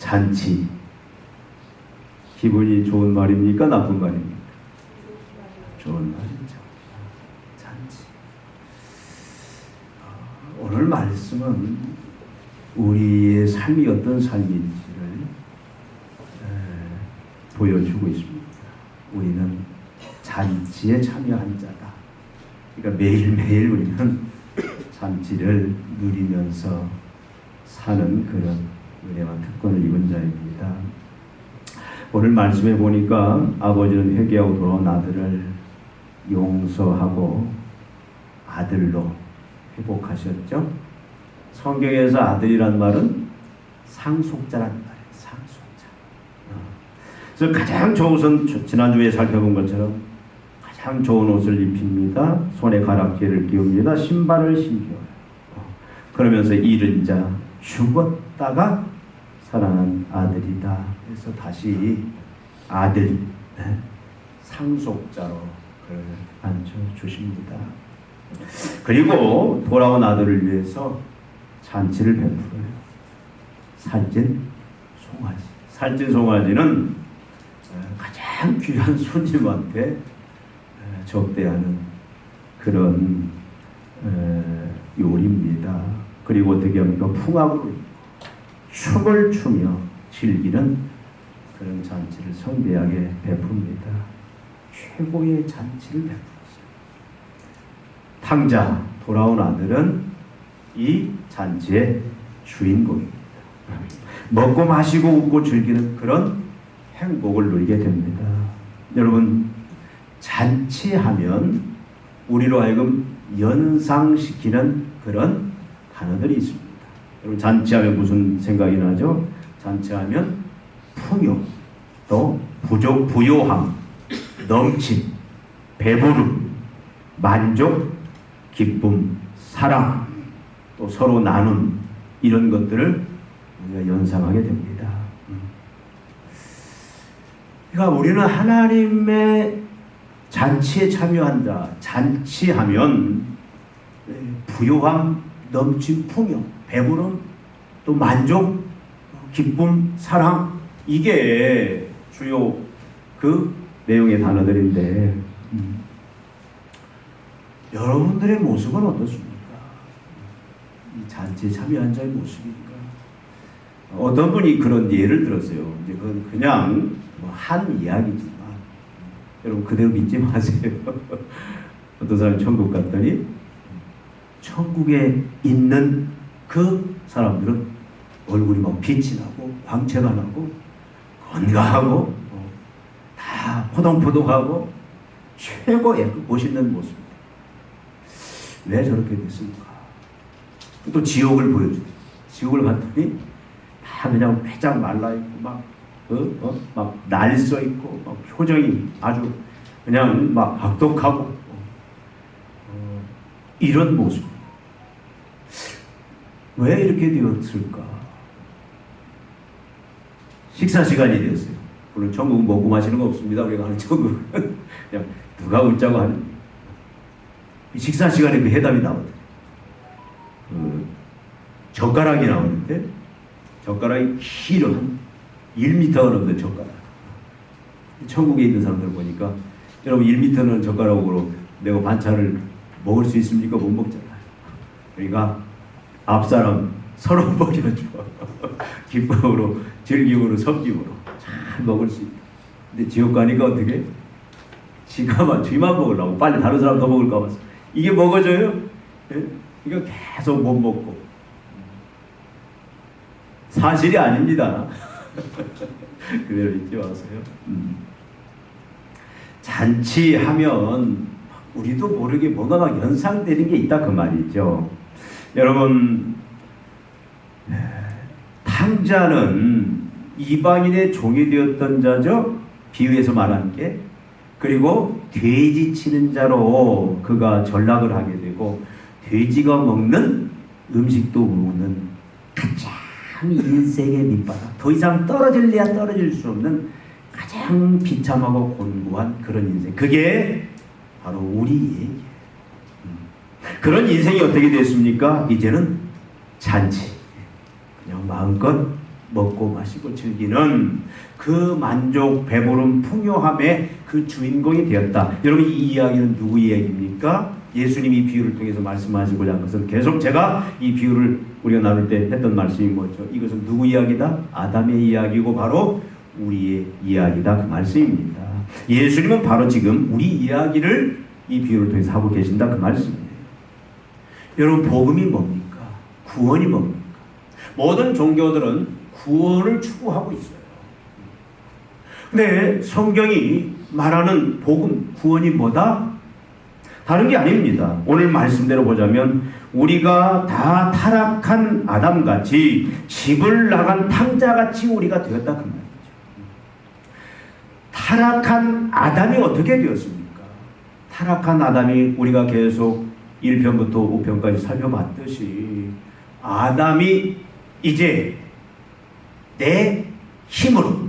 잔치. 기분이 좋은 말입니까? 나쁜 말입니까? 좋은 말이죠. 잔치. 오늘 말씀은 우리의 삶이 어떤 삶인지를 보여주고 있습니다. 우리는 잔치에 참여한 자다. 그러니까 매일매일 우리는 잔치를 누리면서 사는 그런 은혜와 특권을 입은 자입니다. 오늘 말씀해 보니까 아버지는 회개하고 돌아온 아들을 용서하고 아들로 회복하셨죠. 성경에서 아들이란 말은 상속자란 말이에요. 상속자. 그래서 가장 좋은, 지난주에 살펴본 것처럼 가장 좋은 옷을 입힙니다. 손에 가락지를 끼웁니다. 신발을 신겨요. 그러면서 잃은 자, 죽었다가 살아난 아들이다. 그래서 다시 아들, 상속자로 그를 앉혀주십니다. 그리고 돌아온 아들을 위해서 잔치를 베풀어요. 살찐 송아지. 살찐 송아지는 가장 귀한 손님한테 접대하는 그런 요리입니다. 그리고 어떻게 합니까? 풍악으로 춤을 추며 즐기는 그런 잔치를 성대하게 베풉니다. 최고의 잔치를 베풀었어요. 탕자, 돌아온 아들은 이 잔치의 주인공입니다. 먹고 마시고 웃고 즐기는 그런 행복을 누리게 됩니다. 여러분, 잔치하면 우리로 하여금 연상시키는 그런 단어들이 있습니다. 여러분, 잔치하면 무슨 생각이 나죠? 잔치하면 풍요, 또 부요함, 넘침, 배부름, 만족, 기쁨, 사랑, 또 서로 나눔, 이런 것들을 우리가 연상하게 됩니다. 그러니까 우리는 하나님의 잔치에 참여한다. 잔치하면 부요함, 넘침, 풍요, 배부름, 또 만족, 기쁨, 사랑, 이게 주요 그 내용의 단어들인데 여러분들의 모습은 어떻습니까? 이 잔치에 참여한 자의 모습입니까? 어떤 분이 그런 예를 들었어요. 이제 그건 그냥 한 이야기지만 여러분 그대로 믿지 마세요. 어떤 사람이 천국 갔더니 천국에 있는 그 사람들은 얼굴이 막 빛이 나고 광채가 나고 건강하고 다 포동포동하고 최고의 멋있는 모습입니다. 왜 저렇게 됐습니까? 또 지옥을 보여주죠. 지옥을 갔더니 다 그냥 회장 말라있고 막 날써있고 막 표정이 아주 그냥 막 악독하고 이런 모습. 왜 이렇게 되었을까? 식사 시간이 되었어요. 물론 천국은 먹고 마시는 거 없습니다. 우리가 하는 천국은 그냥 누가 웃자고 하는 식사 시간에 그 해답이 나오거든요. 젓가락이 나오는데 젓가락이 길어 한 1m가 넘는 젓가락. 천국에 있는 사람들 보니까 여러분 1m는 젓가락으로 내가 반찬을 먹을 수 있습니까? 못 먹잖아요. 그러니까 앞사람 서로 먹여줘. 기쁨으로 즐김으로 섬김으로 잘 먹을 수 있다. 근데 지옥 가니까 어떻게? 지가 쥐만 먹으려고 빨리 다른 사람 더 먹을까 봐서 이게 먹어져요? 예? 이거 계속 못 먹고 사실이 아닙니다. 그대로 잊지 마세요. 잔치하면 우리도 모르게 뭔가 막 연상되는 게 있다 그 말이죠. 여러분, 탕자는 이방인의 종이 되었던 자죠. 비유에서 말한 게. 그리고 돼지 치는 자로 그가 전락을 하게 되고 돼지가 먹는 음식도 먹는 가장 인생의 밑바닥, 더 이상 떨어질래야 떨어질 수 없는 가장 비참하고 곤고한 그런 인생. 그게 바로 우리 얘기예요. 그런 인생이 어떻게 됐습니까? 이제는 잔치. 그냥 마음껏 먹고 마시고 즐기는 그 만족, 배부름, 풍요함의 그 주인공이 되었다. 여러분, 이 이야기는 누구 이야기입니까? 예수님이 비유를 통해서 말씀하시고자 한 것은 계속 제가 이 비유를 우리가 나눌 때 했던 말씀이 뭐죠? 이것은 누구 이야기다? 아담의 이야기고 바로 우리의 이야기다, 그 말씀입니다. 예수님은 바로 지금 우리 이야기를 이 비유를 통해서 하고 계신다, 그 말씀이에요. 여러분, 복음이 뭡니까? 구원이 뭡니까? 모든 종교들은 구원을 추구하고 있어요. 근데 성경이 말하는 복음, 구원이 뭐다? 다른 게 아닙니다. 오늘 말씀대로 보자면 우리가 다 타락한 아담같이 집을 나간 탕자같이 우리가 되었다, 그 말이죠. 타락한 아담이 어떻게 되었습니까? 타락한 아담이 우리가 계속 1편부터 5편까지 살펴봤듯이 아담이 이제 내 힘으로,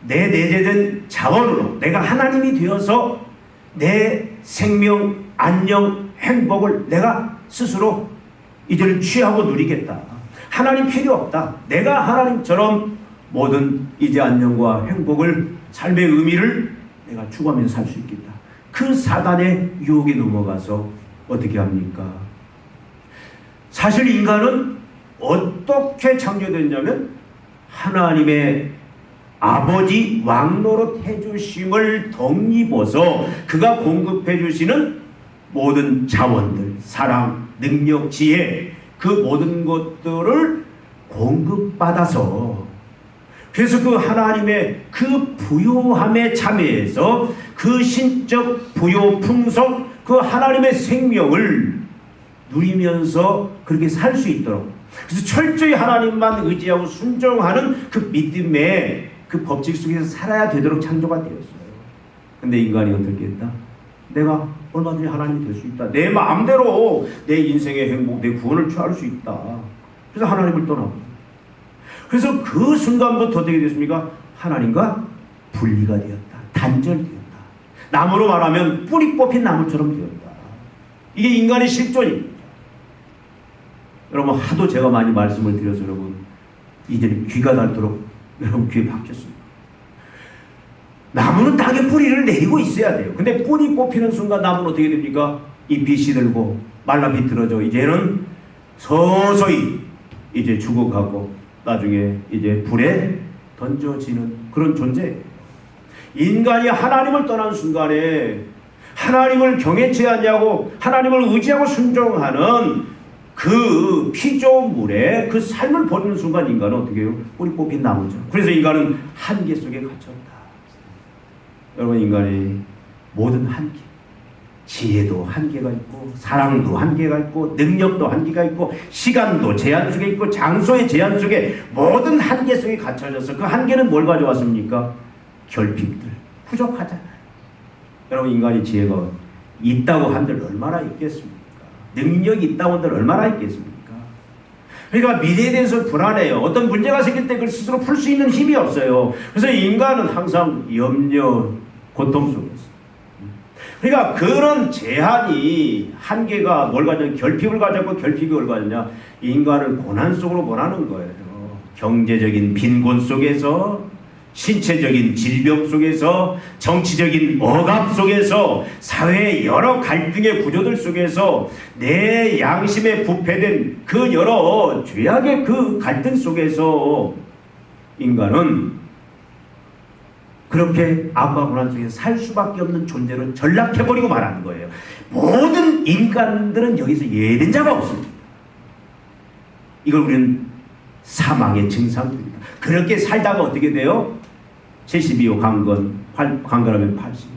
내 내재된 자원으로 내가 하나님이 되어서 내 생명, 안녕, 행복을 내가 스스로 이제는 취하고 누리겠다. 하나님 필요 없다. 내가 하나님처럼 모든 이제 안녕과 행복을, 삶의 의미를 내가 추구하면서 살 수 있겠다. 그 사단의 유혹에 넘어가서 어떻게 합니까? 사실 인간은 어떻게 창조됐냐면 하나님의 아버지 왕노릇 해주심을 덧입어서 그가 공급해 주시는 모든 자원들, 사랑, 능력, 지혜, 그 모든 것들을 공급받아서, 그래서 그 하나님의 그 부요함에 참여해서 그 신적 부요 풍성, 그 하나님의 생명을 누리면서 그렇게 살 수 있도록, 그래서 철저히 하나님만 의지하고 순종하는 그 믿음의 그 법칙 속에서 살아야 되도록 창조가 되었어요. 근데 인간이 어떻게 했다? 내가 얼마든지 하나님이 될 수 있다. 내 마음대로 내 인생의 행복, 내 구원을 취할 수 있다. 그래서 하나님을 떠나고. 그래서 그 순간부터 어떻게 됐습니까? 하나님과 분리가 되었다. 단절되었다. 나무로 말하면 뿌리 뽑힌 나무처럼 되었다. 이게 인간의 실존입니다. 여러분, 하도 제가 많이 말씀을 드려서 여러분 이제는 귀가 닳도록 여러분 귀에 박혔습니다. 나무는 땅에 뿌리를 내리고 있어야 돼요. 근데 뿌리 뽑히는 순간 나무는 어떻게 됩니까? 잎이 시들고 말라 비틀어져 이제는 서서히 이제 죽어가고 나중에 이제 불에 던져지는 그런 존재예요. 인간이 하나님을 떠난 순간에 하나님을 경외치 않냐고 하나님을 의지하고 순종하는 그 피조물의 그 삶을 버리는 순간 인간은 어떻게 해요? 뿌리 뽑힌 나무죠. 그래서 인간은 한계 속에 갇혔다. 여러분, 인간의 모든 한계, 지혜도 한계가 있고 사랑도 한계가 있고 능력도 한계가 있고 시간도 제한 속에 있고 장소의 제한 속에 모든 한계 속에 갇혀져서 그 한계는 뭘 가져왔습니까? 결핍들, 부족하잖아요. 여러분, 인간이 지혜가 있다고 한들 얼마나 있겠습니까? 능력이 있다고 한들 얼마나 있겠습니까? 그러니까 미래에 대해서 불안해요. 어떤 문제가 생길 때 그걸 스스로 풀 수 있는 힘이 없어요. 그래서 인간은 항상 염려, 고통 속에서. 그러니까 그런 제한이, 한계가 뭘 가졌냐, 결핍을 가졌고 결핍이 뭘 가졌냐, 인간을 고난 속으로 보내는 거예요. 경제적인 빈곤 속에서, 신체적인 질병 속에서, 정치적인 억압 속에서, 사회의 여러 갈등의 구조들 속에서, 내 양심에 부패된 그 여러 죄악의 그 갈등 속에서 인간은 그렇게 악과 고난 속에서 살 수밖에 없는 존재로 전락해버리고 말하는 거예요. 모든 인간들은 여기서 예외된 자가 없습니다. 이걸 우리는 사망의 증상입니다. 그렇게 살다가 어떻게 돼요? 72호 강건하면 80.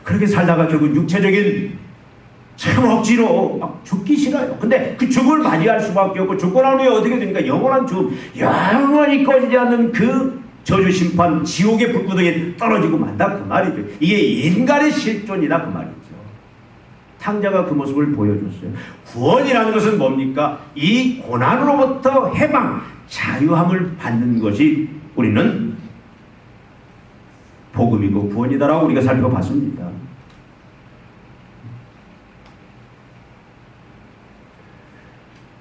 그렇게 살다가 결국 육체적인 참 억지로 막 죽기 싫어요. 근데 그 죽음을 맞이할 수밖에 없고 죽고 난 후에 어떻게 됩니까? 영원한 죽음, 영원히 꺼지지 않는 그 저주 심판, 지옥의 불구덩이에 떨어지고 만다, 그 말이죠. 이게 인간의 실존이다, 그 말이죠. 탕자가 그 모습을 보여줬어요. 구원이라는 것은 뭡니까? 이 고난으로부터 해방, 자유함을 받는 것이 우리는 복음이고 구원이다라고 우리가 살펴봤습니다.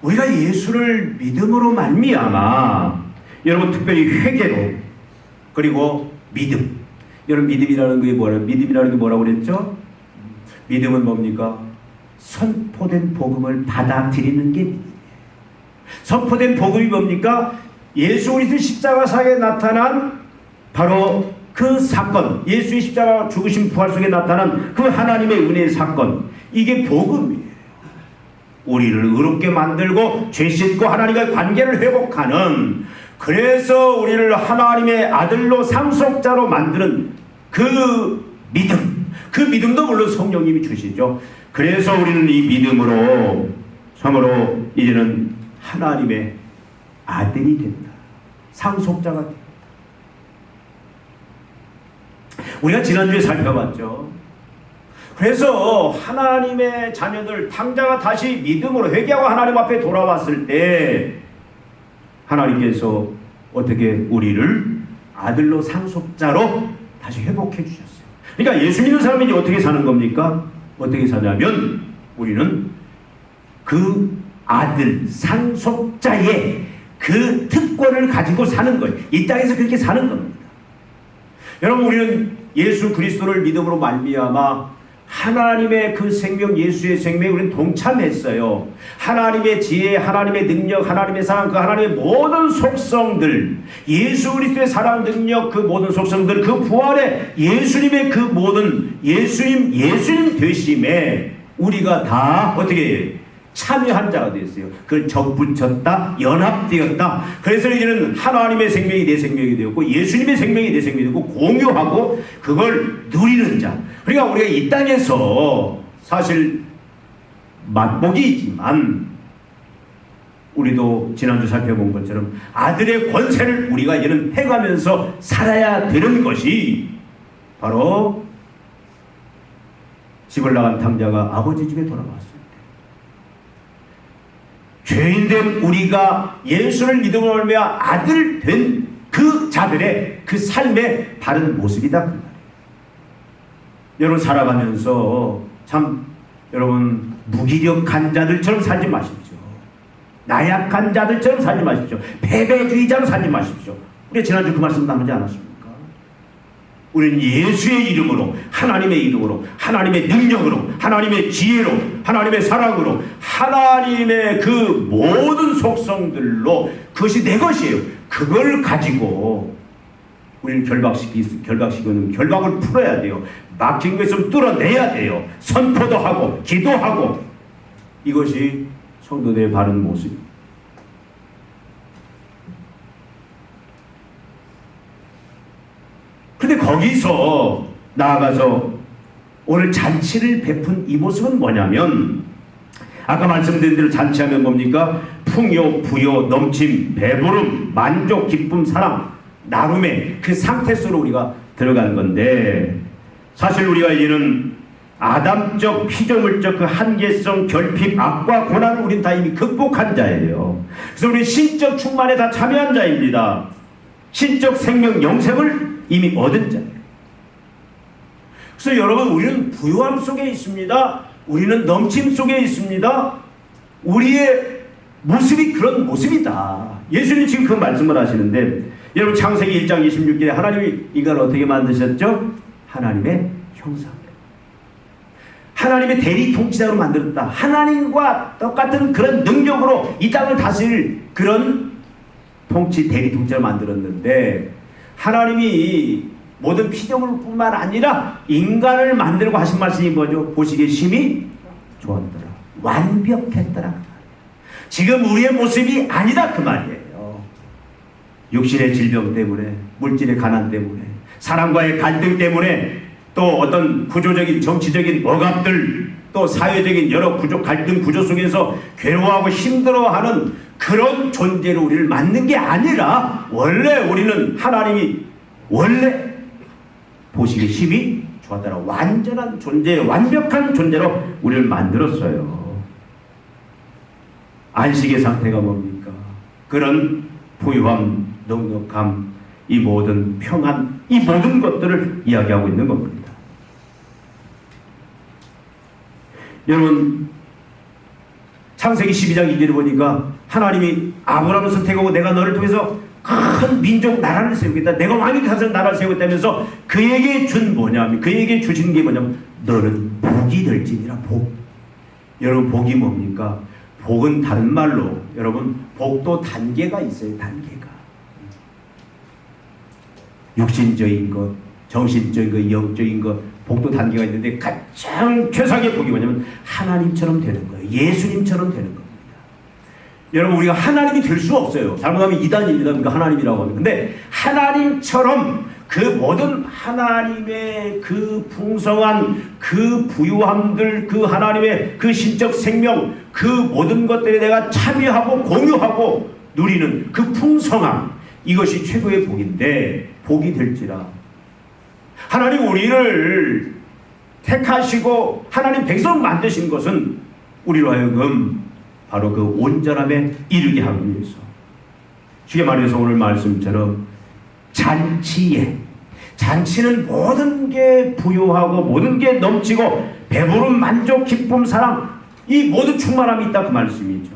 우리가 예수를 믿음으로 말미암아 여러분 특별히 회개로 그리고 믿음. 여러분 믿음이라는 게 뭐라고 그랬죠? 믿음은 뭡니까? 선포된 복음을 받아들이는 게 믿음이에요. 선포된 복음이 뭡니까? 예수 그리스도 십자가상에 나타난 바로 그 사건, 예수의 십자가 죽으심 부활 속에 나타난 그 하나님의 은혜의 사건, 이게 복음이에요. 우리를 의롭게 만들고 죄 씻고 하나님과의 관계를 회복하는, 그래서 우리를 하나님의 아들로 상속자로 만드는 그 믿음, 그 믿음도 물론 성령님이 주시죠. 그래서 우리는 이 믿음으로 참으로 이제는 하나님의 아들이 된다. 상속자가 된다. 우리가 지난주에 살펴봤죠. 그래서 하나님의 자녀들 당자가 다시 믿음으로 회개하고 하나님 앞에 돌아왔을 때 하나님께서 어떻게 우리를 아들로 상속자로 다시 회복해 주셨어요. 그러니까 예수 믿는 사람이 어떻게 사는 겁니까? 어떻게 사냐면 우리는 그 아들 상속자의 그 특권을 가지고 사는 거예요. 이 땅에서 그렇게 사는 겁니다. 여러분, 우리는 예수 그리스도를 믿음으로 말미암아 하나님의 그 생명, 예수의 생명에 우리는 동참했어요. 하나님의 지혜, 하나님의 능력, 하나님의 사랑, 그 하나님의 모든 속성들, 예수 그리스도의 사랑, 능력, 그 모든 속성들, 그 부활의 예수님의 그 모든 예수님 되심에 우리가 다 어떻게 참여한 자가 되었어요. 그걸 접붙였다, 연합되었다. 그래서 이제는 하나님의 생명이 내 생명이 되었고 예수님의 생명이 내 생명이 되고 공유하고 그걸 누리는 자. 그러니까 우리가 이 땅에서 사실 맛보기이지만 우리도 지난주 살펴본 것처럼 아들의 권세를 우리가 이제는 해가면서 살아야 되는 것이 바로 집을 나간 탕자가 아버지 집에 돌아왔어요. 죄인된 우리가 예수를 믿음으로 말미암아 아들 된 그 자들의 그 삶의 바른 모습이다 그 말이에요. 여러분 살아가면서 참 여러분 무기력한 자들처럼 살지 마십시오. 나약한 자들처럼 살지 마십시오. 패배주의자로 살지 마십시오. 우리 지난주 그 말씀 나누지 않았습니까? 우리는 예수의 이름으로, 하나님의 이름으로, 하나님의 능력으로, 하나님의 지혜로, 하나님의 사랑으로, 하나님의 그 모든 속성들로 그것이 내 것이에요. 그걸 가지고 우리는 결박시키는 결박을 풀어야 돼요. 막힌 것을 뚫어내야 돼요. 선포도 하고 기도하고. 이것이 성도들의 바른 모습입니다. 근데 거기서 나아가서 오늘 잔치를 베푼 이 모습은 뭐냐면, 아까 말씀드린 대로 잔치하면 뭡니까? 풍요, 부요, 넘침, 배부름, 만족, 기쁨, 사랑, 나눔의 그 상태 속으로 우리가 들어간 건데, 사실 우리가 이제는 아담적, 피조물적 그 한계성, 결핍, 악과 고난을 우린 다 이미 극복한 자예요. 그래서 우리 신적 충만에 다 참여한 자입니다. 신적 생명, 영생을 이미 얻은 자예요. 그래서 여러분, 우리는 부유함 속에 있습니다. 우리는 넘침 속에 있습니다. 우리의 모습이 그런 모습이다. 예수님 지금 그 말씀을 하시는데, 여러분 창세기 1장 26절에 하나님이 인간을 어떻게 만드셨죠? 하나님의 형상으로, 하나님의 대리 통치자로 만들었다. 하나님과 똑같은 그런 능력으로 이 땅을 다스릴 그런 통치, 대리 통치자로 만들었는데, 하나님이 모든 피조물뿐만 아니라 인간을 만들고 하신 말씀이 뭐죠? 보시기에 심히 좋았더라, 완벽했더라. 지금 우리의 모습이 아니다 그 말이에요. 육신의 질병 때문에, 물질의 가난 때문에, 사람과의 갈등 때문에, 또 어떤 구조적인 정치적인 억압들, 또 사회적인 여러 갈등 구조 속에서 괴로워하고 힘들어하는 그런 존재로 우리를 만든 게 아니라, 원래 우리는 하나님이 원래 보시기 심히 좋았더라, 완전한 존재, 완벽한 존재로 우리를 만들었어요. 안식의 상태가 뭡니까? 그런 부유함, 넉넉함, 이 모든 평안, 이 모든 것들을 이야기하고 있는 겁니다. 여러분 창세기 12장 2절을 보니까 하나님이 아브라함을 선택하고 내가 너를 통해서 큰 민족 나라를 세우겠다. 내가 왕이 되어서 나라를 세우겠다면서 그에게 준 뭐냐면 그에게 주신 게 뭐냐면 너는 복이 될지니라. 복. 여러분 복이 뭡니까? 복은 다른 말로 여러분 복도 단계가 있어요. 단계가. 육신적인 것, 정신적인 것, 영적인 것 복도 단계가 있는데 가장 최상의 복이 뭐냐면 하나님처럼 되는 거예요. 예수님처럼 되는 겁니다. 여러분 우리가 하나님이 될 수 없어요. 잘못하면 이단입니다. 그러니까 하나님이라고 하면. 근데 하나님처럼 그 모든 하나님의 그 풍성한 그 부유함들, 그 하나님의 그 신적 생명, 그 모든 것들에 내가 참여하고 공유하고 누리는 그 풍성함, 이것이 최고의 복인데 복이 될지라. 하나님 우리를 택하시고 하나님 백성 만드신 것은 우리로 하여금 바로 그 온전함에 이르게 하기 위해서. 쉽게 말해서 오늘 말씀처럼 잔치는 모든 게 부유하고 모든 게 넘치고 배부른 만족, 기쁨, 사랑, 이 모든 충만함이 있다 그 말씀이죠.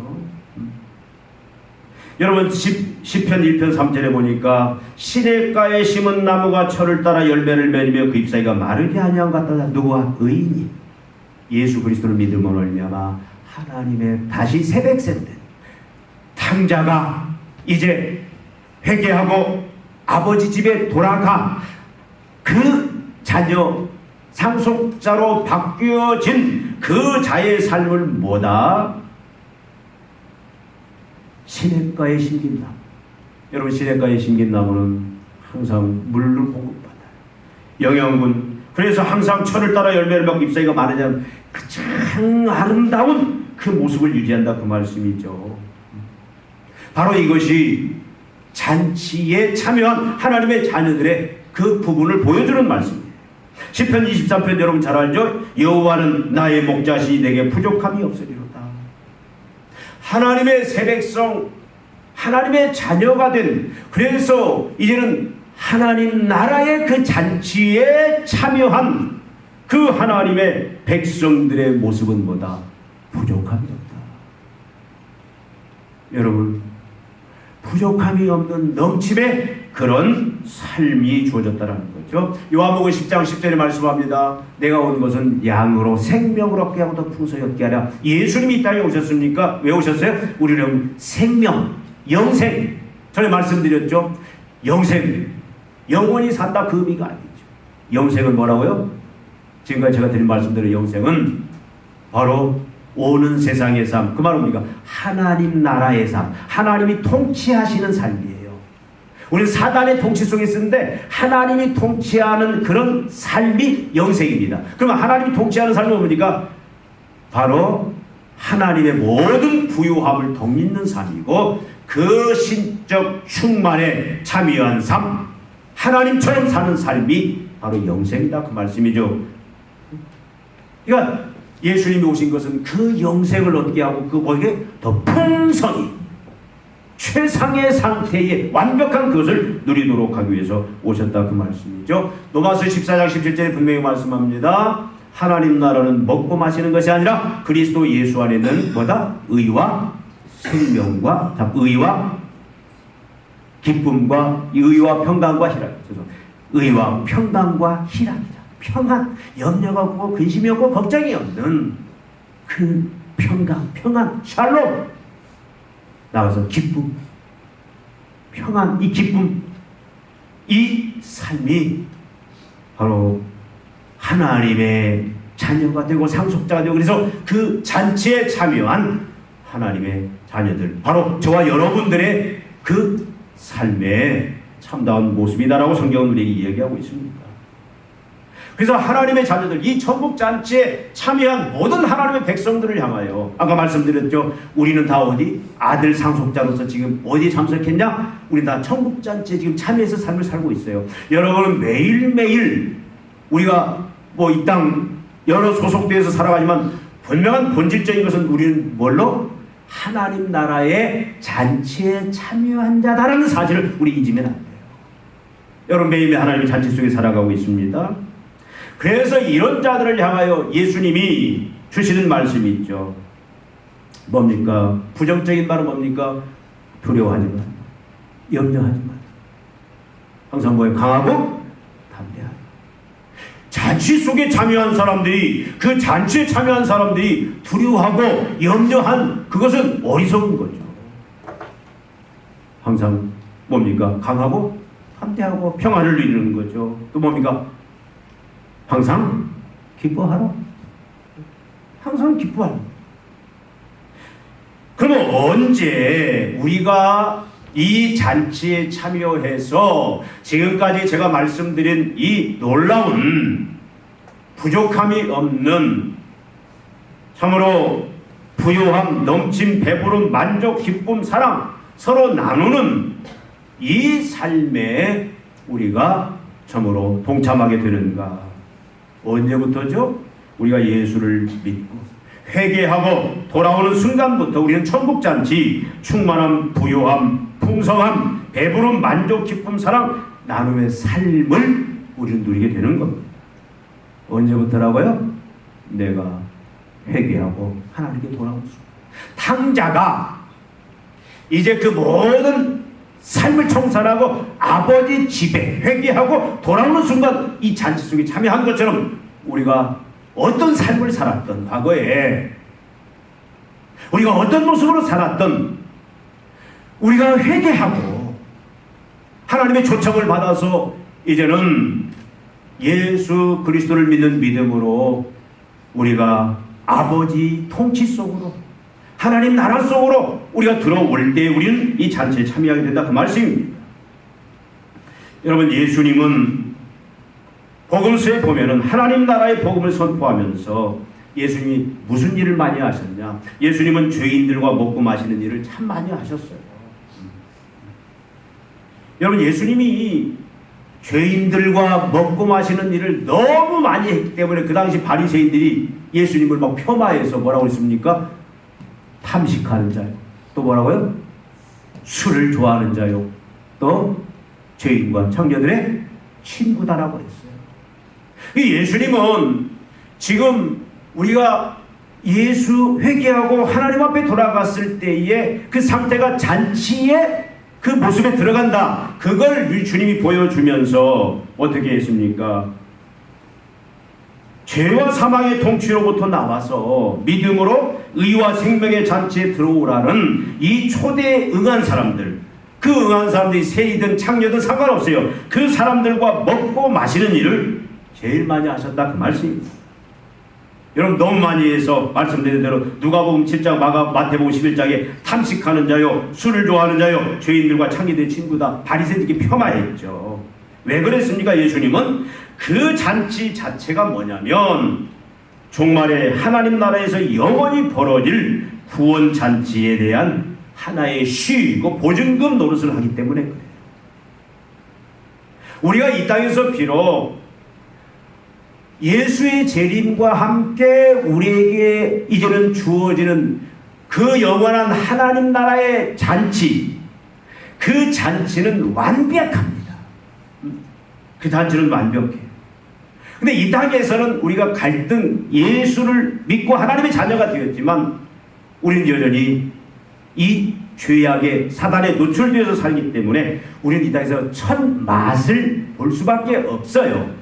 여러분 시편 1편 3절에 보니까 시냇가에 심은 나무가 철을 따라 열매를 맺으며 그 잎사귀가 마르지 아니한 것 같다. 누구와? 의인이 예수 그리스도를 믿음으로 말미암아 하나님의 다시 새 백성된 탕자가 이제 회개하고 아버지 집에 돌아가 그 자녀 상속자로 바뀌어진 그 자의 삶을 뭐다? 시냇가에 심긴 나무. 여러분 시냇가에 심긴 나무는 항상 물을 공급받아요. 영양분. 그래서 항상 철을 따라 열매를 맺고 잎사귀가 마르지 않은 가장 아름다운 그 모습을 유지한다 그 말씀이죠. 바로 이것이 잔치에 참여한 하나님의 자녀들의 그 부분을 보여주는 말씀이에요. 시편 23편 여러분 잘 알죠? 여호와는 나의 목자시니 내게 부족함이 없으리로다. 하나님의 새 백성, 하나님의 자녀가 된, 그래서 이제는 하나님 나라의 그 잔치에 참여한 그 하나님의 백성들의 모습은 뭐다? 부족함이 없다. 여러분 부족함이 없는 넘침의 그런 삶이 주어졌다는 거죠. 요한복음 10장 10절에 말씀합니다. 내가 온 것은 양으로 생명을 얻게 하고 더 풍성히 얻게 하라. 예수님이 이 땅에 오셨습니까? 왜 오셨어요? 우리는 생명, 영생. 전에 말씀드렸죠. 영생, 영원히 산다 그 의미가 아니죠. 영생은 뭐라고요? 지금까지 제가 드린 말씀대로 영생은 바로 오는 세상의 삶, 그 말은 뭡니까? 하나님 나라의 삶, 하나님이 통치하시는 삶이에요. 우리는 사단의 통치 속에 있는데 하나님이 통치하는 그런 삶이 영생입니다. 그러면 하나님이 통치하는 삶은 뭡니까? 바로 하나님의 모든 부유함을 덧입는 삶이고 그 신적 충만에 참여한 삶, 하나님처럼 사는 삶이 바로 영생이다 그 말씀이죠. 그러니까 예수님이 오신 것은 그 영생을 얻게 하고 그 거기에 더 풍성히 최상의 상태의 완벽한 그것을 누리도록 하기 위해서 오셨다 그 말씀이죠. 로마서 14장 17절에 분명히 말씀합니다. 하나님 나라는 먹고 마시는 것이 아니라 그리스도 예수 안에는 뭐다? 의와 생명과 의와 기쁨과 의와 평강과 희락. 의와 평강과 희락이다. 평안, 염려가 없고 근심이 없고 걱정이 없는 그 평강, 평안, 샬롬. 나가서 기쁨, 평안, 이 기쁨, 이 삶이 바로 하나님의 자녀가 되고 상속자가 되고 그래서 그 잔치에 참여한 하나님의 자녀들, 바로 저와 여러분들의 그 삶의 참다운 모습이다라고 성경은 우리에게 이야기하고 있습니다. 그래서 하나님의 자녀들, 이 천국 잔치에 참여한 모든 하나님의 백성들을 향하여 아까 말씀드렸죠. 우리는 다 어디? 아들 상속자로서 지금 어디에 참석했냐? 우리는 다 천국 잔치에 지금 참여해서 삶을 살고 있어요. 여러분은 매일매일 우리가 뭐 이 땅 여러 소속되어서 살아가지만 분명한 본질적인 것은 우리는 뭘로? 하나님 나라의 잔치에 참여한 자다라는 사실을 우리 잊으면 안 돼요. 여러분 매일매일 하나님의 잔치 속에 살아가고 있습니다. 그래서 이런 자들을 향하여 예수님이 주시는 말씀이 있죠. 뭡니까? 부정적인 말은 뭡니까? 두려워하지 마. 염려하지 마. 항상 뭐예요? 강하고 담대하라. 잔치 속에 참여한 사람들이, 그 잔치에 참여한 사람들이 두려워하고 염려한 그것은 어리석은 거죠. 항상 뭡니까? 강하고 담대하고 평안을 누리는 거죠. 또 뭡니까? 항상 기뻐하라. 항상 기뻐하라. 그러면 언제 우리가 이 잔치에 참여해서 지금까지 제가 말씀드린 이 놀라운 부족함이 없는 참으로 부요함, 넘침, 배부름, 만족, 기쁨, 사랑 서로 나누는 이 삶에 우리가 참으로 동참하게 되는가? 언제부터죠? 우리가 예수를 믿고 회개하고 돌아오는 순간부터 우리는 천국잔치, 충만함, 부요함, 풍성함, 배부름, 만족, 기쁨, 사랑, 나눔의 삶을 우리는 누리게 되는 겁니다. 언제부터라고요? 내가 회개하고 하나님께 돌아온 순간. 탕자가 이제 그 모든 삶을 청산하고 아버지 집에 회개하고 돌아오는 순간 이 잔치 속에 참여한 것처럼 우리가 어떤 삶을 살았던 과거에 우리가 어떤 모습으로 살았던 우리가 회개하고 하나님의 초청을 받아서 이제는 예수 그리스도를 믿는 믿음으로 우리가 아버지 통치 속으로 하나님 나라 속으로 우리가 들어올 때 우리는 이 잔치에 참여하게 된다, 그 말씀입니다. 여러분, 예수님은 복음서에 보면은 하나님 나라의 복음을 선포하면서 예수님이 무슨 일을 많이 하셨냐? 예수님은 죄인들과 먹고 마시는 일을 참 많이 하셨어요. 여러분, 예수님이 죄인들과 먹고 마시는 일을 너무 많이 했기 때문에 그 당시 바리새인들이 예수님을 막 폄하해서 뭐라고 했습니까? 탐식하는 자요. 또 뭐라고요? 술을 좋아하는 자요. 또 죄인과 청년들의 친구다라고 했어요. 예수님은 지금 우리가 예수 회개하고 하나님 앞에 돌아갔을 때의 그 상태가 잔치의 그 모습에 들어간다. 그걸 주님이 보여주면서 어떻게 했습니까? 죄와 사망의 통치로부터 나와서 믿음으로 의와 생명의 잔치에 들어오라는 이 초대에 응한 사람들, 그 응한 사람들이 세이든 창녀든 상관없어요. 그 사람들과 먹고 마시는 일을 제일 많이 하셨다, 그 말씀입니다. 여러분, 너무 많이 해서 말씀드린 대로 누가복음 7장, 마태복음 11장에 탐식하는 자요, 술을 좋아하는 자요, 죄인들과 창녀들의 친구다, 바리새인들께 폄하했죠. 왜 그랬습니까? 예수님은 그 잔치 자체가 뭐냐면 종말에 하나님 나라에서 영원히 벌어질 구원 잔치에 대한 하나의 시이고 보증금 노릇을 하기 때문에 그래요. 우리가 이 땅에서 비록 예수의 재림과 함께 우리에게 이제는 주어지는 그 영원한 하나님 나라의 잔치, 그 잔치는 완벽합니다. 그 잔치는 완벽해요. 근데 이 땅에서는 우리가 갈등, 예수를 믿고 하나님의 자녀가 되었지만 우리는 여전히 이 죄악의 사단에 노출되어서 살기 때문에 우리는 이 땅에서 첫 맛을 볼 수밖에 없어요.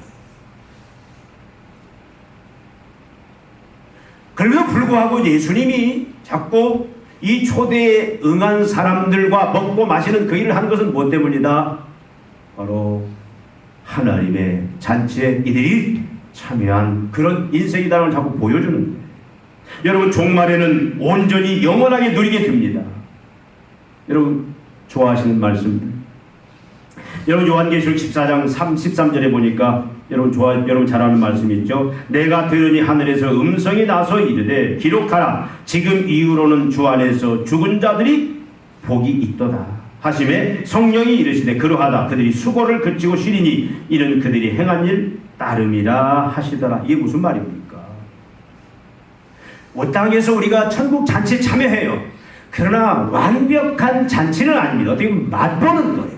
그럼에도 불구하고 예수님이 자꾸 이 초대에 응한 사람들과 먹고 마시는 그 일을 한 것은 무엇 때문이다? 바로 하나님의 잔치에 이들이 참여한 그런 인생이다라는 걸 자꾸 보여주는 거예요. 여러분, 종말에는 온전히 영원하게 누리게 됩니다. 여러분, 좋아하시는 말씀들. 여러분, 요한계시록 14장 13절에 보니까 여러분 잘 아는 말씀이 있죠. 내가 들으니 하늘에서 음성이 나서 이르되 기록하라. 지금 이후로는 주 안에서 죽은 자들이 복이 있도다 하심에 성령이 이르시되 그러하다. 그들이 수고를 그치고 쉬리니 이는 그들이 행한 일 따름이라 하시더라. 이게 무슨 말입니까? 이 땅에서 우리가 천국 잔치에 참여해요. 그러나 완벽한 잔치는 아닙니다. 어떻게 보면 맛보는 거예요.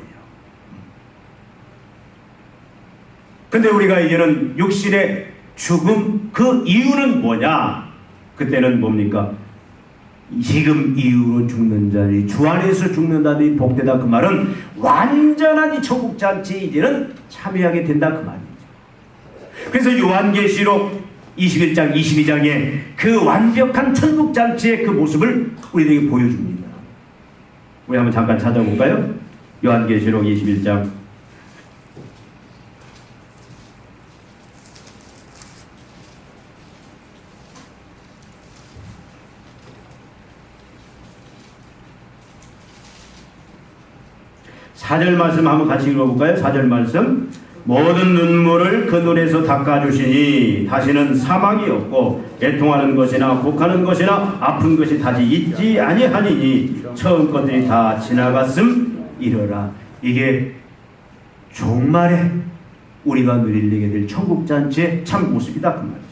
근데 우리가 이제는 육신의 죽음, 그 이유는 뭐냐? 그때는 뭡니까? 지금 이후로 죽는 자들이 주 안에서 죽는 자들이 복되다. 그 말은 완전한 이 천국잔치에 이제는 참여하게 된다 그 말이죠. 그래서 요한계시록 21장 22장에 그 완벽한 천국잔치의 그 모습을 우리에게 보여줍니다. 우리 한번 잠깐 찾아볼까요? 요한계시록 21장 4절 말씀 한번 같이 읽어볼까요? 4절 말씀. 모든 눈물을 그 눈에서 닦아주시니 다시는 사망이 없고 애통하는 것이나 곡하는 것이나 아픈 것이 다시 있지 아니하니니 처음 것들이 다 지나갔음이러라. 이게 종말에 우리가 누리게 될 천국잔치의 참 모습이다 그 말이죠.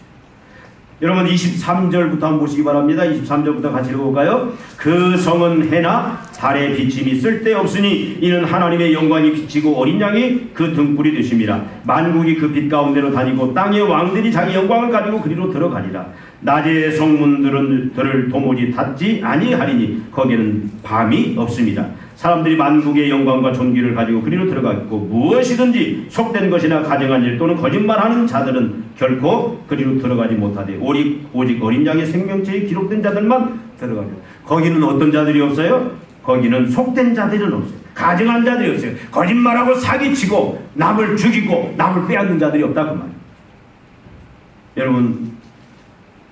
여러분 23절부터 한번 보시기 바랍니다. 23절부터 같이 읽어볼까요? 그 성은 해나 달의 비침이 쓸데없으니 이는 하나님의 영광이 비치고 어린 양이 그 등불이 되심이라. 만국이 그 빛 가운데로 다니고 땅의 왕들이 자기 영광을 가지고 그리로 들어가리라. 낮의 성문들을 도무지 닫지 아니하리니 거기에는 밤이 없습니다. 사람들이 만국의 영광과 존귀를 가지고 그리로 들어가고 무엇이든지 속된 것이나 가증한 일 또는 거짓말하는 자들은 결코 그리로 들어가지 못하되 오직 어린 양의 생명체에 기록된 자들만 들어가리라. 거기는 어떤 자들이 없어요? 거기는 속된 자들은 없어요. 가증한 자들이 없어요. 거짓말하고 사기치고 남을 죽이고 남을 빼앗는 자들이 없다 그 말이에요. 여러분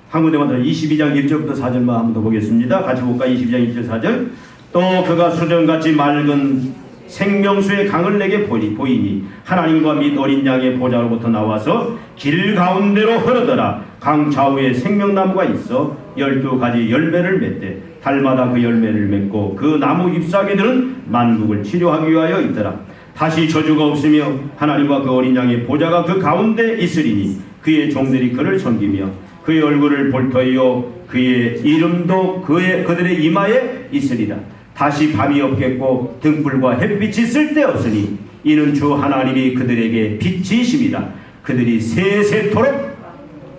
한 군데만 더 22장 1절부터 4절만 한번 더 보겠습니다. 같이 볼까? 22장 1절 4절. 또 그가 수정같이 맑은 생명수의 강을 내게 보이니 하나님과 및 어린 양의 보좌로부터 나와서 길 가운데로 흐르더라. 강 좌우에 생명나무가 있어 12가지 열매를 맺되 달마다 그 열매를 맺고 그 나무 잎사귀들은 만국을 치료하기 위하여 있더라. 다시 저주가 없으며 하나님과 그 어린 양의 보좌가 그 가운데 있으리니 그의 종들이 그를 섬기며 그의 얼굴을 볼 터이요 그의 이름도 그들의 이마에 있으리라. 다시 밤이 없겠고 등불과 햇빛이 쓸데없으니 이는 주 하나님이 그들에게 빛이심이라. 그들이 세세토록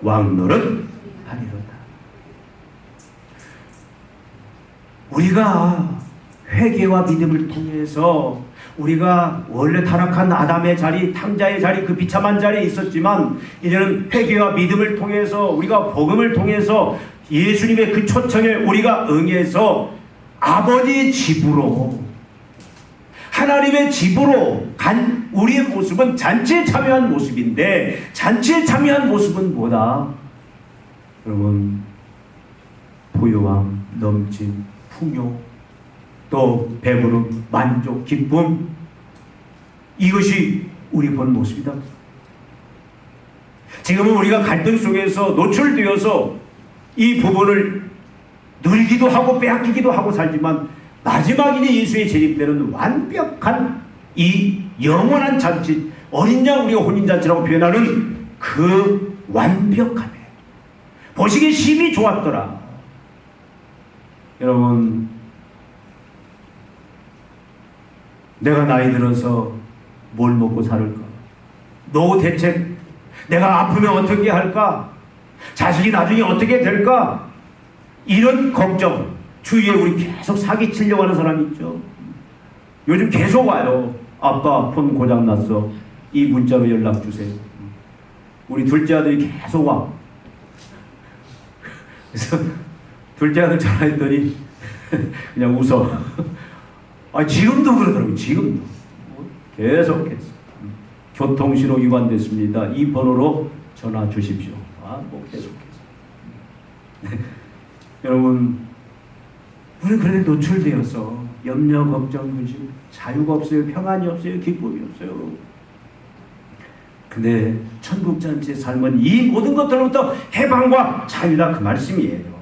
왕노릇하리로다. 우리가 회개와 믿음을 통해서 우리가 원래 타락한 아담의 자리, 탕자의 자리, 그 비참한 자리에 있었지만 이제는 회개와 믿음을 통해서 우리가 복음을 통해서 예수님의 그 초청에 우리가 응해서 아버지의 집으로 하나님의 집으로 간 우리의 모습은 잔치에 참여한 모습인데 잔치에 참여한 모습은 뭐다? 여러분 부요함, 넘침, 풍요, 또 배부름, 만족, 기쁨, 이것이 우리 본 모습이다. 지금은 우리가 갈등 속에서 노출되어서 이 부분을 누리기도 하고 빼앗기기도 하고 살지만 마지막이니 예수의 재림 때는 완벽한 이 영원한 잔치, 어린 양 우리가 혼인잔치라고 표현하는 그 완벽함에 보시기에 심히 좋았더라. 여러분 내가 나이 들어서 뭘 먹고 살을까? 노후 대책, 내가 아프면 어떻게 할까? 자식이 나중에 어떻게 될까? 이런 걱정, 주위에 우리 계속 사기치려고 하는 사람이 있죠. 요즘 계속 와요. 아빠 폰 고장났어. 이 문자로 연락 주세요. 우리 둘째 아들이 계속 와. 그래서 둘째 아들 전화했더니 그냥 웃어. 아, 지금도 그러더라고요. 지금도. 계속해서. 교통신호 위반됐습니다. 이 번호로 전화 주십시오. 계속해서. 여러분, 우리는 그런데 노출되어서 염려, 걱정, 근심, 자유가 없어요. 평안이 없어요. 기쁨이 없어요. 근데 천국잔치의 삶은 이 모든 것들로부터 해방과 자유다 그 말씀이에요.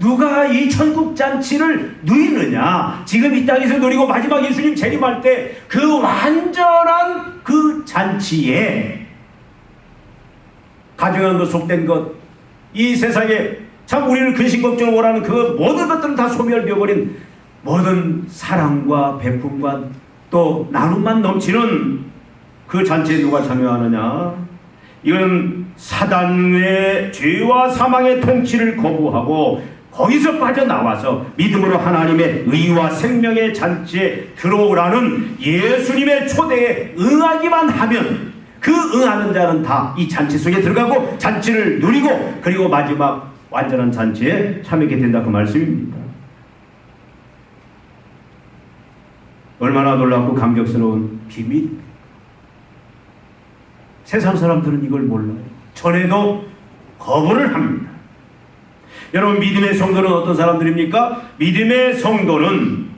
누가 이 천국잔치를 누리느냐? 지금 이 땅에서 누리고 마지막 예수님 재림할 때 그 완전한 그 잔치에 가증한 것, 속된 것, 이 세상에 참 우리를 근심걱정을 원하는 그 모든 것들은 다 소멸되어버린 모든 사랑과 베품과 또 나눔만 넘치는 그 잔치에 누가 참여하느냐? 이건 사단의 죄와 사망의 통치를 거부하고 거기서 빠져나와서 믿음으로 하나님의 의와 생명의 잔치에 들어오라는 예수님의 초대에 응하기만 하면 그 응하는 자는 다 이 잔치 속에 들어가고 잔치를 누리고 그리고 마지막 완전한 잔치에 참여하게 된다, 그 말씀입니다. 얼마나 놀랍고 감격스러운 비밀입니다. 세상 사람들은 이걸 몰라요. 전에도 거부를 합니다. 여러분, 믿음의 성도는 어떤 사람들입니까? 믿음의 성도는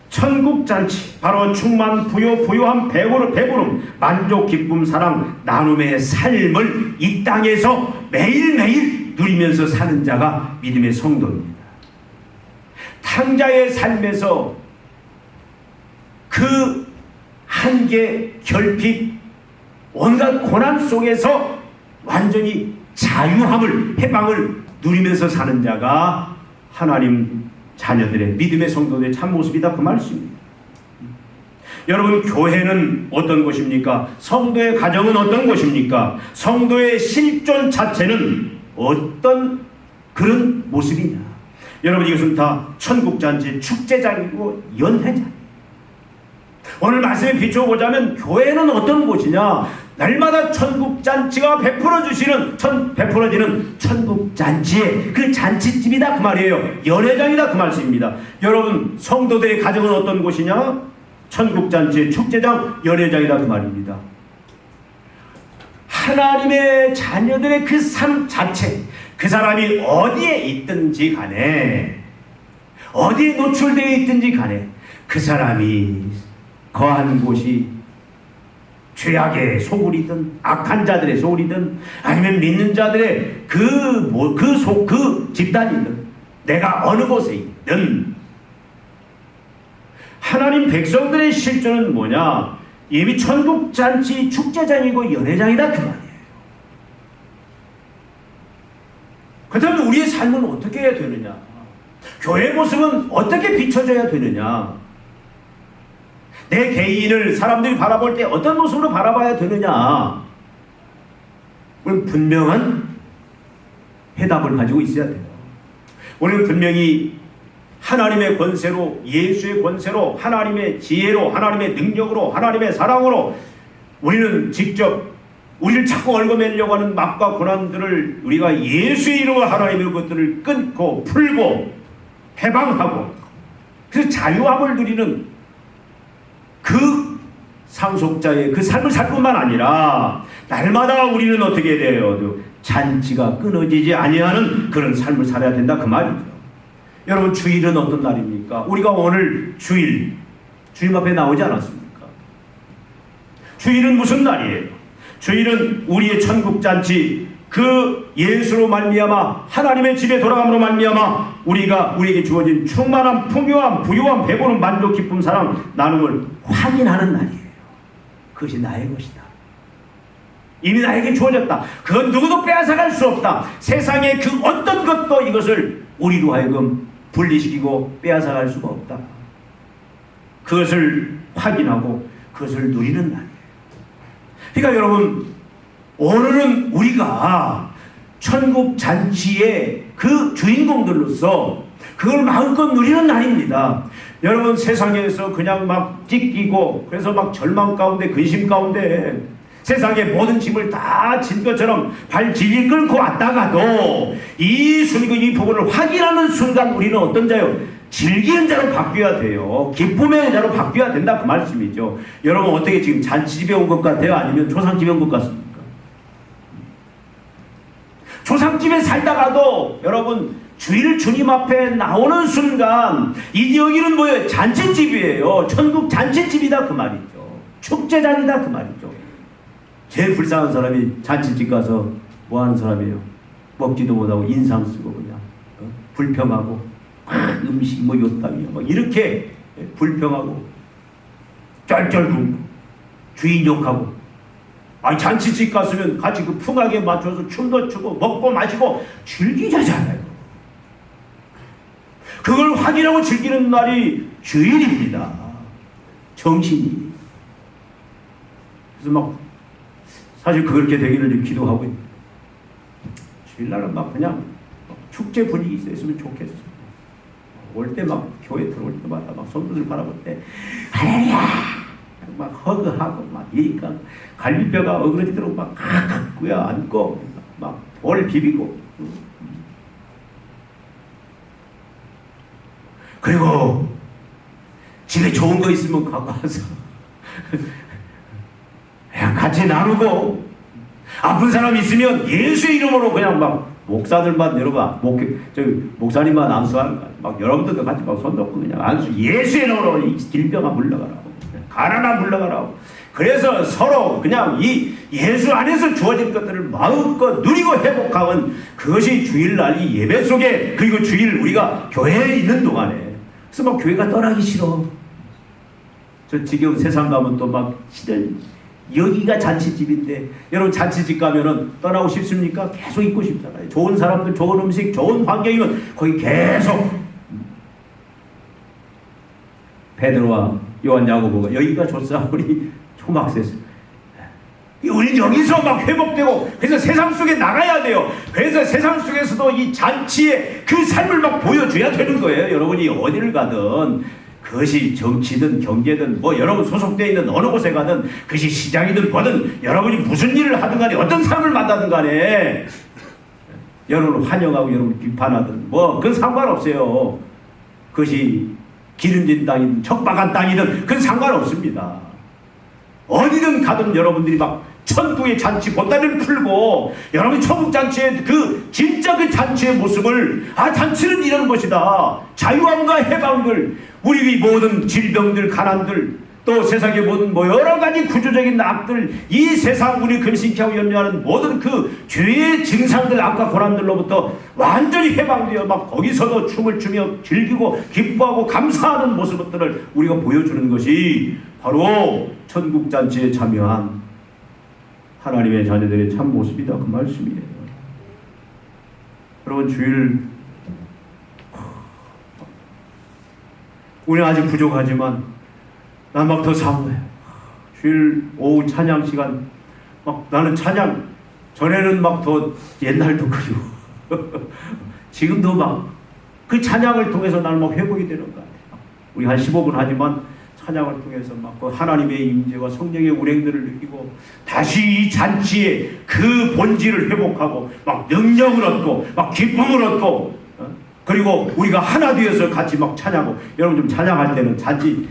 천국잔치, 바로 충만, 부요, 부요함, 배부름, 만족, 기쁨, 사랑, 나눔의 삶을 이 땅에서 매일매일 누리면서 사는 자가 믿음의 성도입니다. 탕자의 삶에서 그 한계, 결핍, 온갖 고난 속에서 완전히 자유함을, 해방을 누리면서 사는 자가 하나님 자녀들의, 믿음의 성도들의 참모습이다, 그 말씀입니다. 여러분, 교회는 어떤 곳입니까? 성도의 가정은 어떤 곳입니까? 성도의 실존 자체는 어떤 그런 모습이냐? 여러분, 이것은 다 천국잔치 축제장이고 연회장. 오늘 말씀에 비춰보자면 교회는 어떤 곳이냐? 날마다 천국잔치가 베풀어지는 천국잔치의 그 잔치집이다, 그 말이에요. 연회장이다, 그 말씀입니다. 여러분, 성도들의 가정은 어떤 곳이냐? 천국잔치의 축제장, 연회장이다, 그 말입니다. 하나님의 자녀들의 그 삶 자체, 그 사람이 어디에 있든지 간에, 어디에 노출되어 있든지 간에 그 사람이 거한 곳이 죄악의 소굴이든 악한 자들의 소굴이든 아니면 믿는 자들의 그 집단이든 내가 어느 곳에 있든 하나님 백성들의 실존은 뭐냐? 이미 천국잔치 축제장이고 연회장이다, 그 말이에요. 그렇다면 우리의 삶은 어떻게 해야 되느냐? 교회의 모습은 어떻게 비춰져야 되느냐? 내 개인을 사람들이 바라볼 때 어떤 모습으로 바라봐야 되느냐? 우리는 분명한 해답을 가지고 있어야 돼요. 우리는 분명히 하나님의 권세로, 예수의 권세로, 하나님의 지혜로, 하나님의 능력으로, 하나님의 사랑으로 우리는 직접 우리를 자꾸 얽어매려고 하는 막과 고난들을 우리가 예수의 이름으로 하나님의 것들을 끊고 풀고 해방하고 그래서 자유함을 누리는 그 상속자의 그 삶을 살 뿐만 아니라 날마다 우리는 어떻게 돼요? 잔치가 끊어지지 아니하는 그런 삶을 살아야 된다, 그 말이죠. 여러분, 주일은 어떤 날입니까? 우리가 오늘 주일 앞에 나오지 않았습니까? 주일은 무슨 날이에요? 주일은 우리의 천국잔치, 그 예수로 말미암아 하나님의 집에 돌아감으로 말미암아 우리에게 주어진 충만함, 풍요함, 부유함, 배부름, 만족, 기쁨, 사랑, 나눔을 확인하는 날이에요. 그것이 나의 것이다. 이미 나에게 주어졌다. 그건 누구도 빼앗아갈 수 없다. 세상의 그 어떤 것도 이것을 우리로 하여금 분리시키고 빼앗아갈 수가 없다. 그것을 확인하고 그것을 누리는 날이에요. 그러니까 여러분, 오늘은 우리가 천국 잔치의 그 주인공들로서 그걸 마음껏 누리는 날입니다. 여러분, 세상에서 그냥 막 찢기고 그래서 막 절망 가운데, 근심 가운데 세상의 모든 짐을 다 진 것처럼 발 질질 끌고 왔다가도 이 부분을 확인하는 순간 우리는 어떤 자요? 즐기는 자로 바뀌어야 돼요. 기쁨의 자로 바뀌어야 된다, 그 말씀이죠. 여러분, 어떻게 지금 잔치집에 온 것 같아요? 아니면 조상집에 온 것 같습니까? 조상집에 살다가도 여러분, 주일 주님 앞에 나오는 순간 여기는 뭐예요? 잔치집이에요. 천국 잔치집이다, 그 말이죠. 축제장이다, 그 말이죠. 제일 불쌍한 사람이 잔치집 가서 뭐 하는 사람이에요? 먹지도 못하고 인상 쓰고 그냥 불평하고 음식 뭐 요따위야 뭐 이렇게 불평하고 쩔쩔 굶고 주인 욕하고. 아니, 잔치집 갔으면 같이 그 풍악에 맞춰서 춤도 추고 먹고 마시고 즐기자잖아요. 그걸 확인하고 즐기는 날이 주일입니다. 정신이. 그래서 막 사실 그렇게 되기를 좀 기도하고 있는. 주일날은 막 그냥 축제 분위기 있었으면 좋겠어. 올 때 막 교회 들어올 때마다 막 성도들 바라볼 때 할렐루야 막 허그하고 막 이니까 갈비뼈가 어그러지도록 막 칵칵 안고 막 볼 비비고. 그리고 집에 좋은 거 있으면 갖고 와서 그냥 같이 나누고, 아픈 사람 있으면 예수의 이름으로 그냥 막 목사들만 여러분 목사님만 안수하는 거야. 막 여러분들도 같이 막 손 놓고 그냥 안수 예수의 이름으로 이 질병아 물러가라고, 가난아 물러가라고. 그래서 서로 그냥 이 예수 안에서 주어진 것들을 마음껏 누리고 회복하는 그것이 주일날 이 예배 속에, 그리고 주일 우리가 교회에 있는 동안에. 그래서 막 교회가 떠나기 싫어. 저 지금 세상 가면 또 막 시들 여기가 잔치집인데, 여러분 잔치집 가면은 떠나고 싶습니까? 계속 있고 싶잖아요. 좋은 사람들, 좋은 음식, 좋은 환경이면 거기 계속. 베드로와 요한 야고보가 여기가 좋사 우리 초막세스. 우리 여기서 막 회복되고, 그래서 세상 속에 나가야 돼요. 그래서 세상 속에서도 이 잔치의 그 삶을 막 보여줘야 되는 거예요. 여러분이 어디를 가든, 그것이 정치든 경제든 뭐 여러분 소속되어 있는 어느 곳에 가든, 그것이 시장이든 뭐든, 여러분이 무슨 일을 하든 간에 어떤 사람을 만나든 간에 여러분을 환영하고 여러분을 비판하든 뭐 그건 상관없어요. 그것이 기름진 땅이든 척박한 땅이든 그건 상관없습니다. 어디든 가든 여러분들이 막 천국의 잔치 보따리를 풀고, 여러분이 천국 잔치의 그 진짜 그 잔치의 모습을, 잔치는 이런 것이다. 자유함과 해방들, 우리 모든 질병들, 가난들, 또 세상의 모든 뭐 여러 가지 구조적인 악들, 이 세상 우리 근심케 하고 염려하는 모든 그 죄의 증상들, 악과 고난들로부터 완전히 해방되어 막 거기서도 춤을 추며 즐기고 기뻐하고 감사하는 모습들을 우리가 보여주는 것이 바로 천국 잔치에 참여한 하나님의 자녀들의 참 모습이다, 그 말씀이에요. 여러분, 주일 우리 아직 부족하지만 난 막 더 사모해. 주일 오후 찬양 시간, 막 나는 찬양 전에는 막 더 옛날도 그리고 지금도 막 그 찬양을 통해서 나는 막 회복이 되는 거야. 우리 한 15분 하지만 찬양을 통해서 막 그 하나님의 임재와 성령의 운행들을 느끼고, 다시 이 잔치의 그 본질을 회복하고 막 능력을 얻고 막 기쁨을 얻고, 그리고 우리가 하나 되어서 같이 막 찬양하고. 여러분 좀 찬양할 때는 잔치,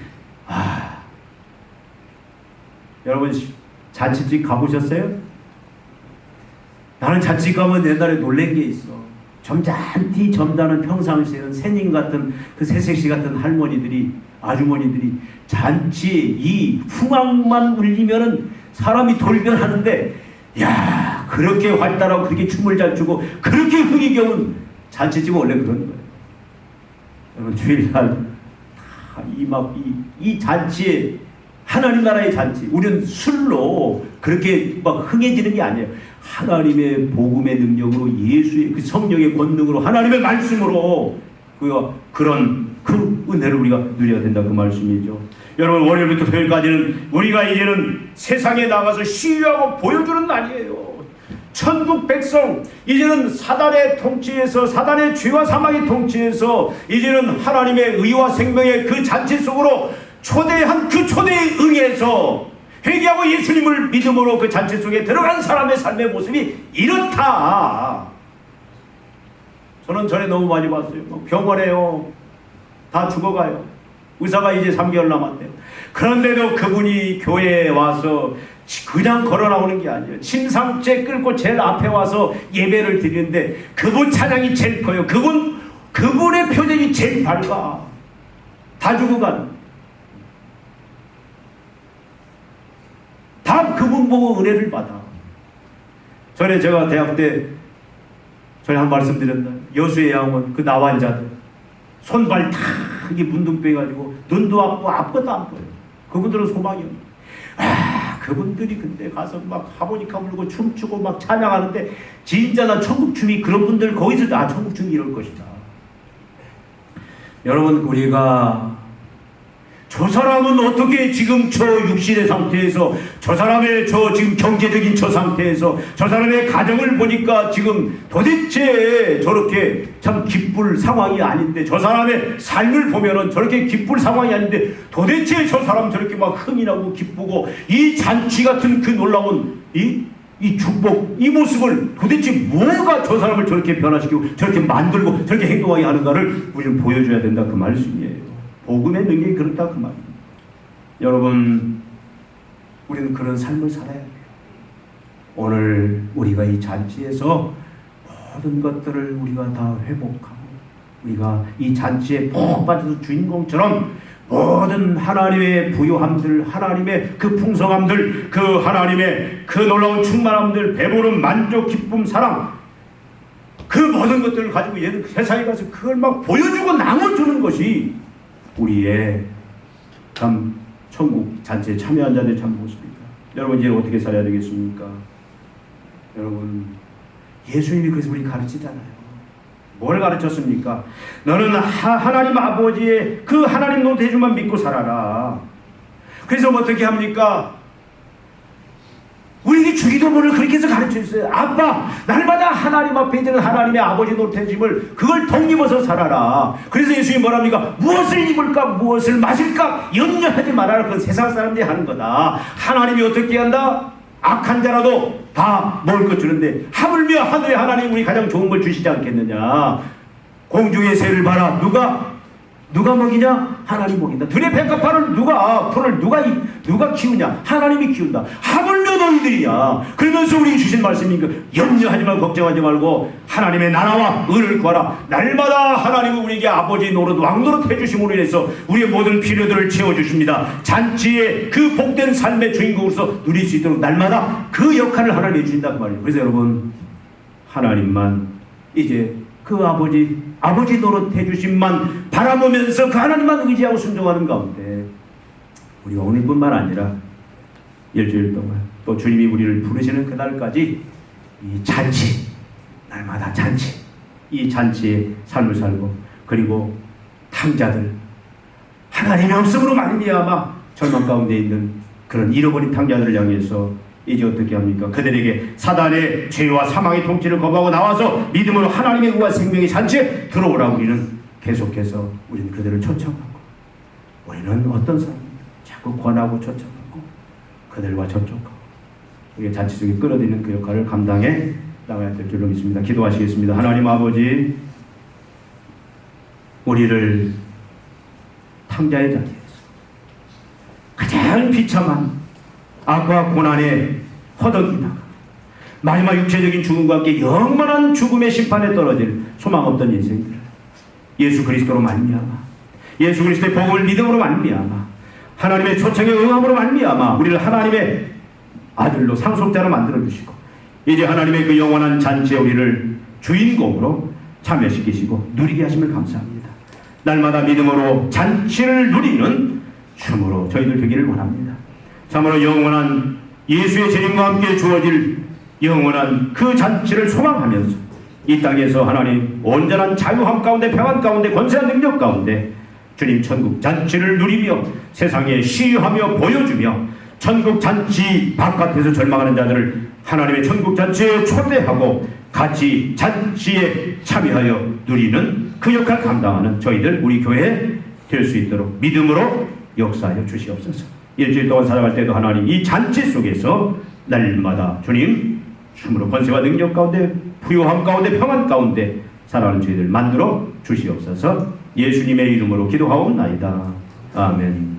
여러분 잔치집 가보셨어요? 나는 잔치집 가면 옛날에 놀란 게 있어. 점잖디 점잖은 평상시에는 새님 같은 그 새색시 같은 할머니들이, 아주머니들이 잔치에 이 풍악만 울리면은 사람이 돌변하는데, 야, 그렇게 활달하고 그렇게 춤을 잘 추고 그렇게 흥이 겨운 잔치집은 원래 그런 거예요. 여러분 주일날 이 잔치에, 하나님 나라의 잔치, 우리는 술로 그렇게 막 흥해지는 게 아니에요. 하나님의 복음의 능력으로, 예수의 그 성령의 권능으로, 하나님의 말씀으로 그런 그 은혜를 우리가 누려야 된다, 그 말씀이죠. 여러분, 월요일부터 토요일까지는 우리가 이제는 세상에 나가서 시위하고 보여주는 날이에요. 천국 백성, 이제는 사단의 통치에서, 사단의 죄와 사망의 통치에서 이제는 하나님의 의와 생명의 그 잔치 속으로 초대한 그 초대에 응해서 회개하고 예수님을 믿음으로 그 잔치 속에 들어간 사람의 삶의 모습이 이렇다. 저는 전에 너무 많이 봤어요. 병원에요, 다 죽어가요. 의사가 이제 3개월 남았대요. 그런데도 그분이 교회에 와서 그냥 걸어 나오는 게 아니에요. 침상째 끌고 제일 앞에 와서 예배를 드리는데 그분 찬양이 제일 커요. 그분의 표정이 제일 밝아. 다 죽어가는. 다 그분 보고 은혜를 받아. 전에 제가 대학 때 전에 한 말씀 드렸나? 여수의 양원 그 나환자들 손발 다 이게 문둥병 해가지고 눈도 아프고 아무것도 안 보여요. 그분들은 소망이 없는. 그분들이 근데 가서 막 하모니카 불고 춤추고 막 찬양하는데, 진짜 나 천국춤이, 그런 분들 거기서 천국춤이 이럴 것이다. 여러분, 우리가 저 사람은 어떻게 지금 저 육신의 상태에서, 저 사람의 저 지금 경제적인 저 상태에서, 저 사람의 가정을 보니까 지금 도대체 저렇게 참 기쁠 상황이 아닌데, 저 사람의 삶을 보면은 저렇게 기쁠 상황이 아닌데 도대체 저 사람 저렇게 막 흥이 나고 기쁘고 이 잔치 같은 그 놀라운 이 축복, 이 모습을 도대체 뭐가 저 사람을 저렇게 변화시키고 저렇게 만들고 저렇게 행동하게 하는가를 우리는 보여줘야 된다, 그 말씀이에요. 복음의 능력이 그렇다, 그 말입니다. 여러분, 우리는 그런 삶을 살아야 돼요. 오늘 우리가 이 잔치에서 모든 것들을 우리가 다 회복하고 우리가 이 잔치에 복 받은 주인공처럼 모든 하나님의 부요함들, 하나님의 그 풍성함들, 그 하나님의 그 놀라운 충만함들, 배부름, 만족, 기쁨, 사랑, 그 모든 것들을 가지고 얘는 세상에 가서 그걸 막 보여주고 나눠주는 것이 우리의 참 천국 잔치에 참여한 자들의 참 모습입니다. 여러분, 이제 어떻게 살아야 되겠습니까? 여러분, 예수님이 그래서 우리 가르치잖아요. 뭘 가르쳤습니까? 너는 하나님 아버지의 그 하나님 노태주만 믿고 살아라. 그래서 어떻게 합니까? 우리에게 주기도문을 그렇게 해서 가르쳐주세요. 아빠, 날마다 하나님 앞에 있는 하나님의 아버지 노태짐을 그걸 덧입어서 살아라. 그래서 예수님이 뭐랍니까? 무엇을 입을까, 무엇을 마실까 염려하지 말아라. 그건 세상 사람들이 하는 거다. 하나님이 어떻게 한다? 악한 자라도 다 먹을 것 주는데 하물며 하늘의 하나님 우리 가장 좋은 걸 주시지 않겠느냐. 공중의 새를 봐라. 누가 먹이냐? 하나님 먹인다. 들의 백합화를 풀을 누가 키우냐? 하나님이 키운다. 하물며 너희들이야. 그러면서 우리 주신 말씀이니까 염려하지 말고 걱정하지 말고 하나님의 나라와 의를 구하라. 날마다 하나님은 우리에게 아버지 노릇 왕노릇 해주심으로 인해서 우리의 모든 필요들을 채워주십니다. 잔치의 그 복된 삶의 주인공으로서 누릴 수 있도록 날마다 그 역할을 하나님이 해주신다, 그 말이에요. 그래서 여러분, 하나님만 이제 그 아버지 노릇 해주심만 바라보면서 그 하나님만 의지하고 순종하는 가운데 우리가 오늘뿐만 아니라 일주일 동안 또 주님이 우리를 부르시는 그날까지 이 잔치, 날마다 잔치, 이 잔치의 삶을 살고, 그리고 탕자들, 하나님의 없음으로 말미암아 절망 가운데 있는 그런 잃어버린 탕자들을 향해서 이제 어떻게 합니까? 그들에게 사단의 죄와 사망의 통치를 거부하고 나와서 믿음으로 하나님의 의와 생명의 잔치에 들어오라고 우리는 계속해서 우리는 그들을 초청하고, 우리는 어떤 사람입니까? 자꾸 권하고 초청하고 그들과 접촉하고 우리의 잔치 속에 끌어들이는 그 역할을 감당해 나가야 될 줄로 믿습니다. 기도하시겠습니다. 하나님 아버지, 우리를 탕자의 자리에서 가장 비참한 악과 고난에 허덕이다가 마지막 육체적인 죽음과 함께 영원한 죽음의 심판에 떨어질 소망 없던 인생들, 예수 그리스도로 말미암아, 예수 그리스도의 복음을 믿음으로 말미암아, 하나님의 초청에 응함으로 말미암아 우리를 하나님의 아들로 상속자로 만들어주시고 이제 하나님의 그 영원한 잔치에 우리를 주인공으로 참여시키시고 누리게 하심을 감사합니다. 날마다 믿음으로 잔치를 누리는 춤으로 저희들 되기를 원합니다. 참으로 영원한 예수의 재림과 함께 주어질 영원한 그 잔치를 소망하면서 이 땅에서 하나님 온전한 자유함 가운데, 평안 가운데, 권세한 능력 가운데 주님 천국 잔치를 누리며 세상에 시위하며 보여주며 천국 잔치 바깥에서 절망하는 자들을 하나님의 천국 잔치에 초대하고 같이 잔치에 참여하여 누리는 그 역할 감당하는 저희들 우리 교회 될 수 있도록 믿음으로 역사하여 주시옵소서. 일주일 동안 살아갈 때도 하나님 이 잔치 속에서 날마다 주님 춤으로 권세와 능력 가운데, 부요함 가운데, 평안 가운데 살아가는 저희들 만들어 주시옵소서. 예수님의 이름으로 기도하옵나이다. 아멘.